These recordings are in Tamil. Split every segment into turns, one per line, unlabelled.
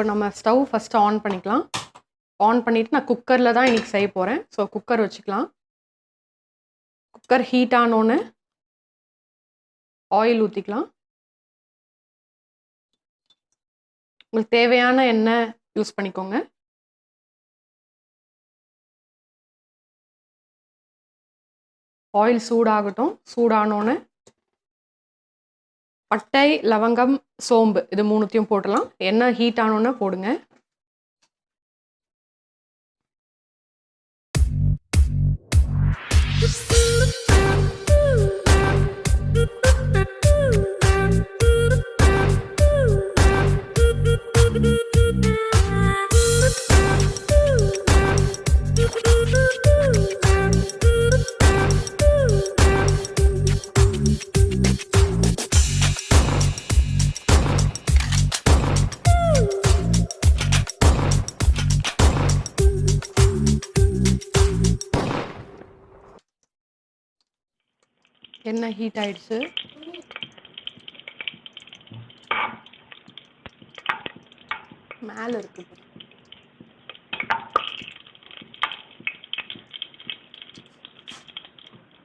நம்ம ஸ்டவ் ஃபஸ்ட்டு ஆன் பண்ணிக்கலாம். ஆன் பண்ணிவிட்டு நான் குக்கரில் தான் இன்றைக்கி செய்ய போகிறேன். ஸோ குக்கர் வச்சுக்கலாம். குக்கர் ஹீட் ஆனோன்னு ஆயில் ஊற்றிக்கலாம். உங்களுக்கு தேவையான எண்ணெய் யூஸ் பண்ணிக்கோங்க. ஆயில் சூடாகட்டும். சூடானோன்னு பட்டை, லவங்கம், சோம்பு இது மூணுத்தையும் போடலாம். எண்ணெய் ஹீட் ஆனோன்னு போடுங்க. எண்ணெய் ஹீட் ஆயிடுச்சு. மேலே இருக்குது.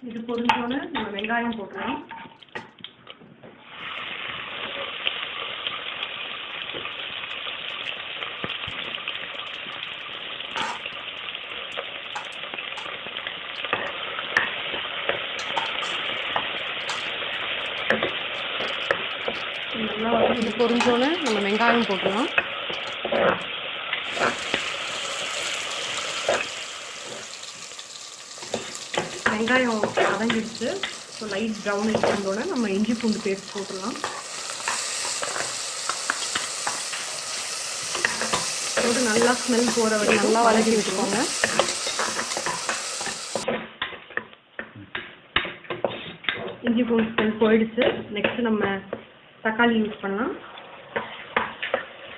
இது பொரிஞ்சோன்னு நம்ம வெங்காயம் போட்டுக்கலாம். நல்லா இது பொரிஞ்சோன்னு நம்ம வெங்காயம் போட்டுக்கலாம். வெங்காயம் வதங்கிடுச்சு. ஸோ லைட் ப்ரௌன் இருந்தோடனே நம்ம இஞ்சி பூண்டு பேஸ்ட் போட்டுடலாம். போட்டு நல்லா ஸ்மெல் போகிற வரைக்கும் நல்லா வதக்கி விட்டுக்கோங்க. இஞ்சி பூண்டு ஸ்மெல் போயிடுச்சு. நெக்ஸ்ட்டு நம்ம தக்காளி யூஸ் பண்ணலாம்.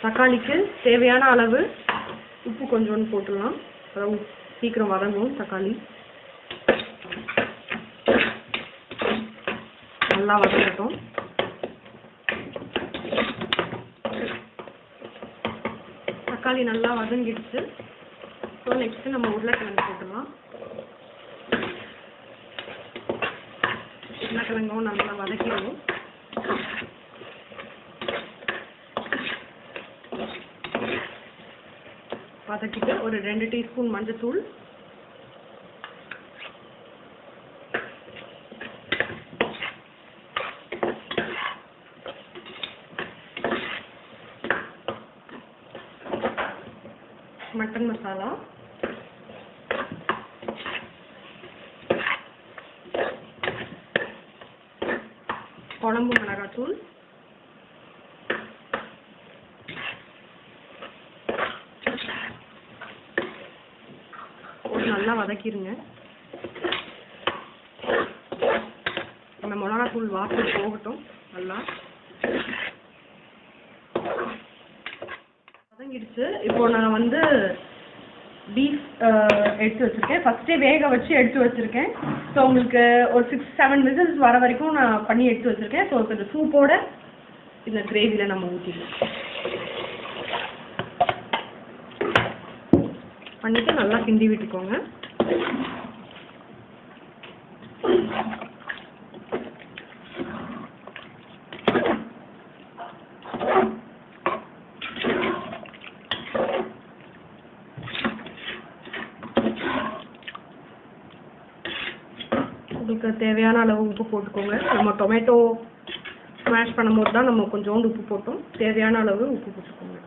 தக்காளிக்கு தேவையான அளவு உப்பு கொஞ்சோன்னு போட்டுடலாம். அதாவது சீக்கிரம் வதங்கும் தக்காளி. நல்லா வதங்கட்டும். தக்காளி நல்லா வதங்கிடுச்சு. ஸோ நெக்ஸ்ட்டு நம்ம உருளைக்கிழங்கு போட்டுடலாம். உருளைக்கிழங்கும் நல்லா வதக்கிடுவோம். வதக்கிட்டு ஒரு 2 டீஸ்பூன் மஞ்சத்தூள், மட்டன் மசாலா, குழம்பு மிளகாத்தூள், நல்லா வதக்கிடுங்க. நம்ம மிளகாத்தூள் வாசனை போகட்டும். நல்லா வதங்கிடுச்சு. இப்போ நான் வந்து பீஃப் எடுத்து வச்சுருக்கேன். ஃபஸ்ட்டே வேக வச்சு எடுத்து வச்சுருக்கேன். ஸோ உங்களுக்கு ஒரு 6-7 விசில்ஸ் வர வரைக்கும் நான் பண்ணி எடுத்து வச்சுருக்கேன். ஸோ இப்போ இந்த சூப்போட இந்த கிரேவியில் நம்ம ஊற்றிக்கலாம். பண்ணிவிட்டு நல்லா கிண்டி விட்டுக்கோங்க. உங்களுக்கு தேவையான அளவு உப்பு போட்டுக்கோங்க. நம்ம டொமேட்டோ ஸ்மாஷ் பண்ணும்போது தான் நம்ம கொஞ்சோண்டு உப்பு போட்டோம். தேவையான அளவு உப்பு போட்டுக்கோங்க.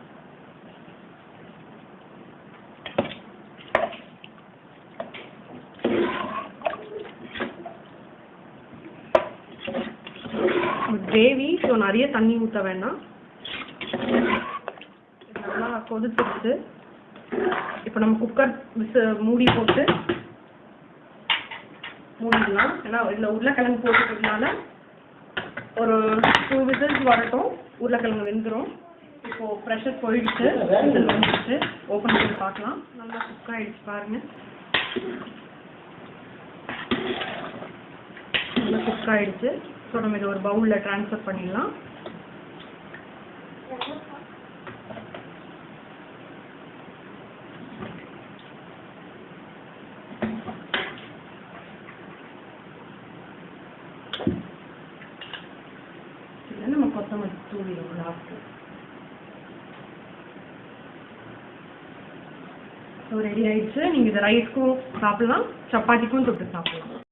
கிரேவி ஸோ நிறைய தண்ணி ஊற்ற வேண்டாம். நல்லா கொதிச்சிருச்சு. இப்போ நம்ம குக்கர் மூடி போட்டு மூடிடலாம். ஏன்னா இதில் உருளைக்கிழங்கு போட்டுக்கிறதுனால ஒரு 2 விசில்ஸ் வரட்டும். உருளைக்கிழங்கு வெந்துடும். இப்போ ப்ரெஷர் போயிடுச்சு, விசில் வந்துடுச்சு. ஓப்பன் பண்ணி பார்க்கலாம். நல்லா குக் ஆகிடுச்சு பாருங்க. நல்லா குக் ஆகிடுச்சு. ஸோ நம்ம இதை ஒரு பவுலில் ட்ரான்ஸ்ஃபர் பண்ணிடலாம். நம்ம கொத்தமல்லி தூவிடும் லாஸ்ட்டு. ஸோ ரெடி ஆயிடுச்சு. நீங்கள் இதை ரைஸ்க்கும் சாப்பிடலாம், சப்பாத்திக்கும் தொட்டு சாப்பிடலாம்.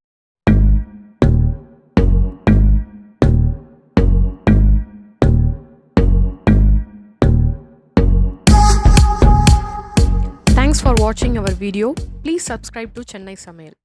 Thanks for watching our video. Please subscribe to Chennai Samaiyal.